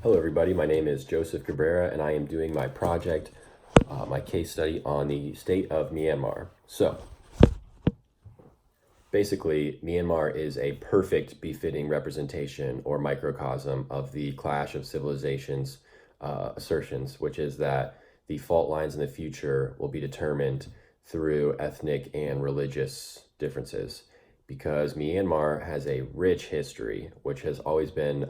Hello everybody, my name is Joseph Cabrera and I am doing my project, my case study on the state of Myanmar. So, basically, Myanmar is a perfect befitting representation or microcosm of the clash of civilizations assertions, which is that the fault lines in the future will be determined through ethnic and religious differences. Because Myanmar has a rich history, which has always been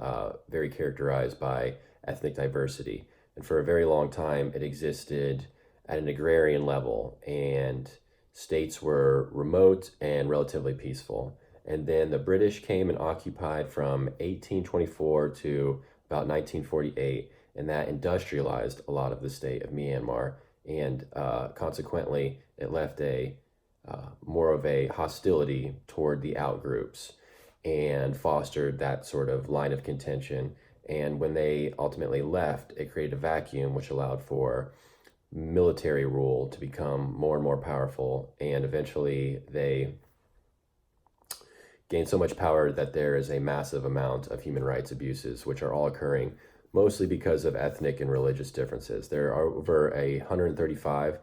very characterized by ethnic diversity. And for a very long time, it existed at an agrarian level, and states were remote and relatively peaceful. And then the British came and occupied from 1824 to about 1948, and that industrialized a lot of the state of Myanmar. And consequently, it left more of a hostility toward the outgroups and fostered that sort of line of contention. And when they ultimately left, it created a vacuum which allowed for military rule to become more and more powerful. And eventually they gained so much power that there is a massive amount of human rights abuses, which are all occurring mostly because of ethnic and religious differences. There are over 135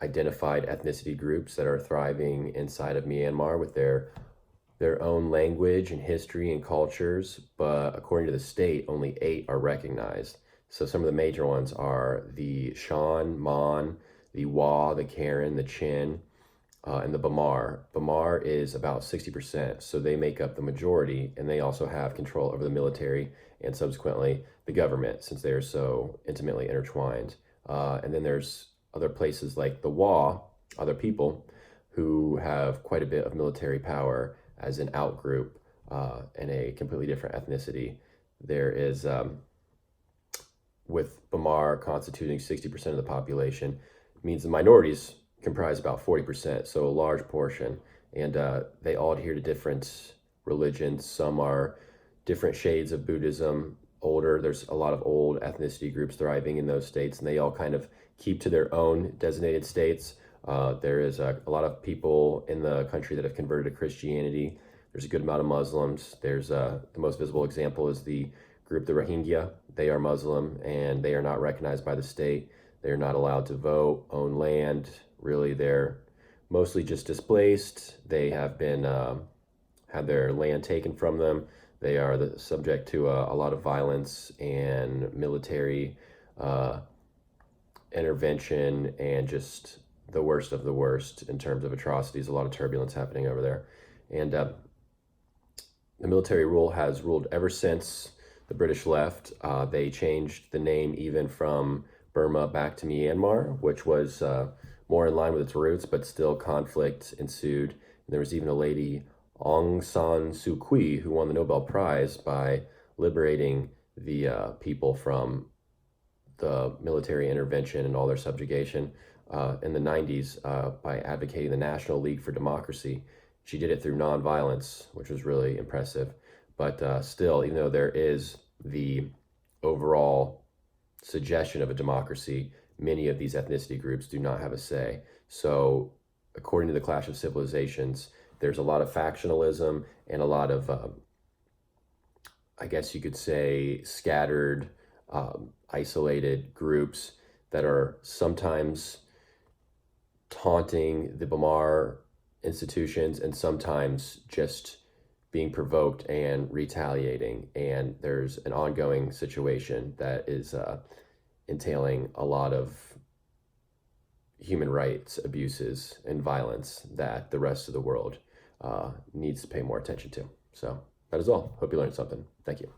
identified ethnicity groups that are thriving inside of Myanmar with their own language and history and cultures, but according to the state, only 8 are recognized. So some of the major ones are the Shan, Mon, the Wa, the Karen, the Chin, and the Bamar. Bamar is about 60%, so they make up the majority, and they also have control over the military and subsequently the government, since they are so intimately intertwined. And then there's other places like the Wa, other people who have quite a bit of military power as an outgroup and a completely different ethnicity. There is, with Bamar constituting 60% of the population, means the minorities comprise about 40%, so a large portion. And they all adhere to different religions. Some are different shades of Buddhism, older. There's a lot of old ethnicity groups thriving in those states, and they all kind of keep to their own designated states. There is a lot of people in the country that have converted to Christianity. There's a good amount of Muslims. There's the most visible example is the group, the Rohingya. They are Muslim, and they are not recognized by the state. They're not allowed to vote, own land. Really, they're mostly just displaced. They have been had their land taken from them. They are subject to a lot of violence and military intervention, and just the worst of the worst in terms of atrocities. A lot of turbulence happening over there. And the military rule has ruled ever since the British left. They changed the name even from Burma back to Myanmar, which was more in line with its roots, but still conflict ensued. And there was even a lady, Aung San Suu Kyi, who won the Nobel Prize by liberating the people from the military intervention and all their subjugation in the 90s by advocating the National League for Democracy. She did it through nonviolence, which was really impressive. But still, even though there is the overall suggestion of a democracy, many of these ethnicity groups do not have a say. So according to the Clash of Civilizations, there's a lot of factionalism and a lot of, I guess you could say, scattered, isolated groups that are sometimes taunting the Bamar institutions and sometimes just being provoked and retaliating. And there's an ongoing situation that is entailing a lot of human rights abuses and violence that the rest of the world needs to pay more attention to. So that is all. Hope you learned something. Thank you.